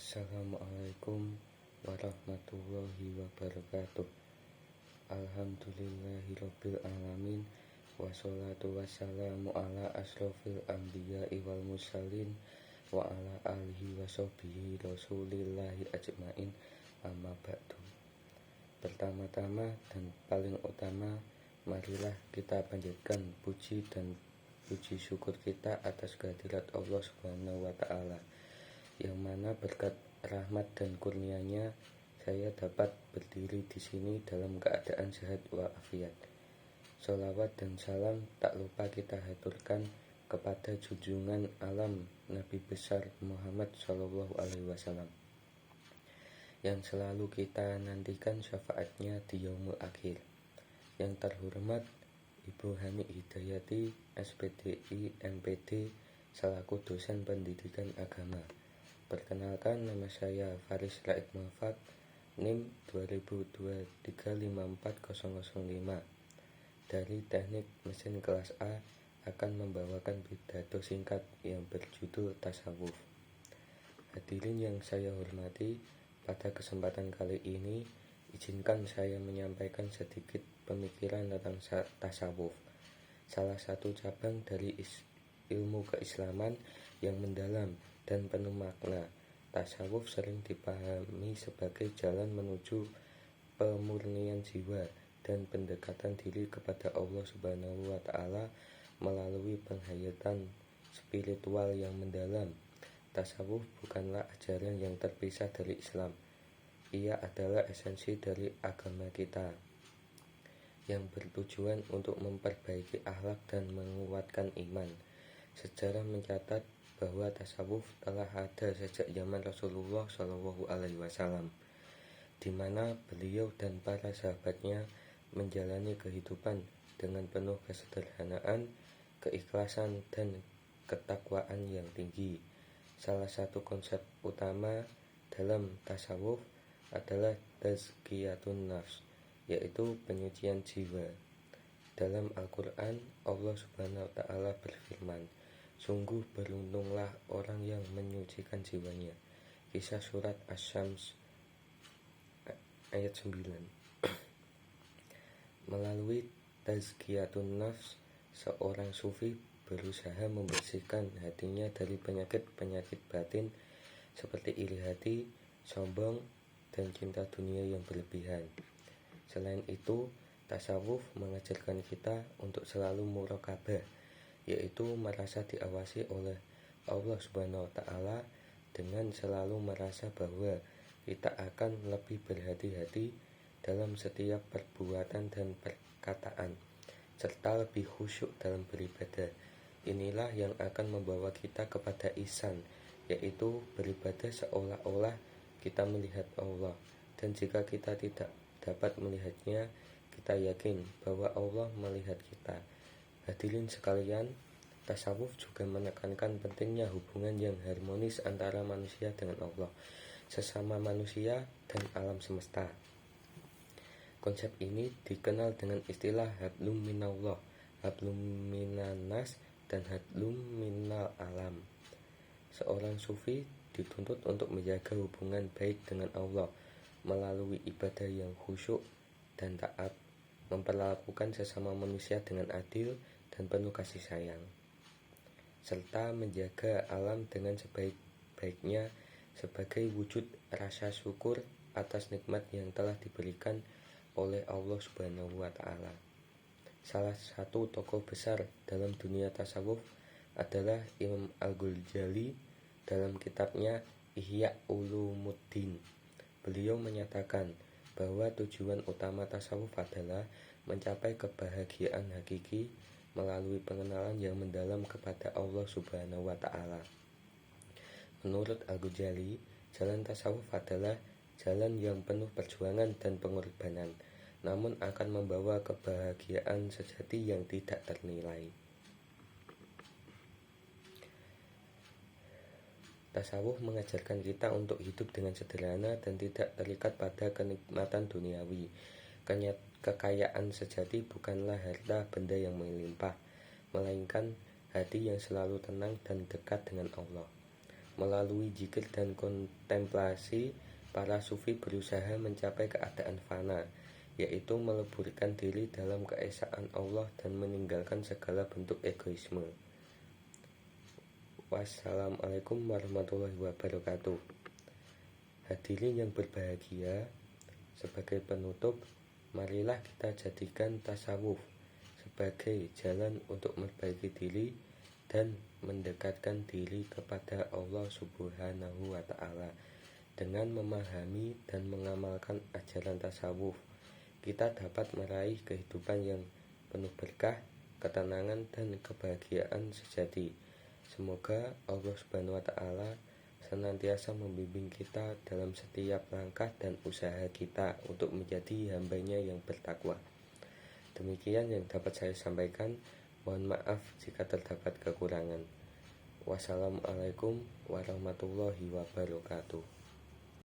Assalamualaikum warahmatullahi wabarakatuh. Alhamdulillahirabbil alamin. Wassalatu wassalamu ala asrofil anbiya'i wal mursalin wa ala alihi wa sahbihi rasulillahi ajmain. Amma ba'du. Pertama-tama dan paling utama, marilah kita panjatkan puji dan puji syukur kita atas kehadirat Allah Subhanahu wa ta'ala, yang mana berkat rahmat dan kurnia-Nya saya dapat berdiri di sini dalam keadaan sehat walafiat. Sholawat dan salam tak lupa kita haturkan kepada junjungan alam Nabi besar Muhammad SAW, yang selalu kita nantikan syafaatnya di yaumul akhir. Yang terhormat Ibu Hani Hidayati, SPDI MPD, selaku dosen pendidikan agama. Perkenalkan, nama saya Faris Raid Mafat, NIM 2023540005 dari Teknik Mesin Kelas A, akan membawakan pidato singkat yang berjudul Tasawuf. Hadirin yang saya hormati, pada kesempatan kali ini izinkan saya menyampaikan sedikit pemikiran tentang tasawuf, salah satu cabang dari ilmu keislaman yang mendalam dan penuh makna. Tasawuf sering dipahami sebagai jalan menuju pemurnian jiwa dan pendekatan diri kepada Allah Subhanahu wa ta'ala melalui penghayatan spiritual yang mendalam. Tasawuf bukanlah ajaran yang terpisah dari Islam. Ia adalah esensi dari agama kita, yang bertujuan untuk memperbaiki akhlak dan menguatkan iman. Sejarah mencatat bahwa tasawuf telah ada sejak zaman Rasulullah SAW, di mana beliau dan para sahabatnya menjalani kehidupan dengan penuh kesederhanaan, keikhlasan, dan ketakwaan yang tinggi. Salah satu konsep utama dalam tasawuf adalah tazkiyatun nafs, yaitu penyucian jiwa. Dalam Al-Quran, Allah Subhanahu wa ta'ala berfirman, "Sungguh beruntunglah orang yang menyucikan jiwanya." Kisah surat Asy-Syams ayat 9. Melalui tazkiyatun nafs, seorang sufi berusaha membersihkan hatinya dari penyakit-penyakit batin seperti iri hati, sombong, dan cinta dunia yang berlebihan. Selain itu, tasawuf mengajarkan kita untuk selalu muraqabah, yaitu merasa diawasi oleh Allah Subhanahu wa ta'ala, dengan selalu merasa bahwa kita akan lebih berhati-hati dalam setiap perbuatan dan perkataan, serta lebih khusyuk dalam beribadah. Inilah yang akan membawa kita kepada ihsan, yaitu beribadah seolah-olah kita melihat Allah, dan jika kita tidak dapat melihatnya, kita yakin bahwa Allah melihat kita. Hadirin sekalian, tasawuf juga menekankan pentingnya hubungan yang harmonis antara manusia dengan Allah, sesama manusia, dan alam semesta. Konsep ini dikenal dengan istilah hablum minallah, hablum minannas, dan hablum minal alam. Seorang sufi dituntut untuk menjaga hubungan baik dengan Allah melalui ibadah yang khusyuk dan taat, memperlakukan sesama manusia dengan adil dan penuh kasih sayang, serta menjaga alam dengan sebaik-baiknya sebagai wujud rasa syukur atas nikmat yang telah diberikan oleh Allah Subhanahu wa ta'ala. Salah satu tokoh besar dalam dunia tasawuf adalah Imam Al-Ghazali. Dalam kitabnya Ihya Ulumuddin, beliau menyatakan bahwa tujuan utama tasawuf adalah mencapai kebahagiaan hakiki melalui pengenalan yang mendalam kepada Allah Subhanahu wa ta'ala. Menurut Al-Ghazali, jalan tasawuf adalah jalan yang penuh perjuangan dan pengorbanan, namun akan membawa kebahagiaan sejati yang tidak ternilai. Tasawuf mengajarkan kita untuk hidup dengan sederhana dan tidak terikat pada kenikmatan duniawi. Kekayaan sejati bukanlah harta benda yang melimpah, melainkan hati yang selalu tenang dan dekat dengan Allah. Melalui zikir dan kontemplasi, para sufi berusaha mencapai keadaan fana, yaitu meleburkan diri dalam keesaan Allah dan meninggalkan segala bentuk egoisme. Wassalamualaikum warahmatullahi wabarakatuh. Hadirin yang berbahagia, sebagai penutup, marilah kita jadikan tasawuf sebagai jalan untuk memperbaiki diri dan mendekatkan diri kepada Allah Subhanahu wa Ta'ala. Dengan memahami dan mengamalkan ajaran tasawuf, kita dapat meraih kehidupan yang penuh berkah, ketenangan, dan kebahagiaan sejati. Semoga Allah Subhanahu wa Ta'ala senantiasa membimbing kita dalam setiap langkah dan usaha kita untuk menjadi hamba-Nya yang bertakwa. Demikian yang dapat saya sampaikan. Mohon maaf jika terdapat kekurangan. Wassalamualaikum warahmatullahi wabarakatuh.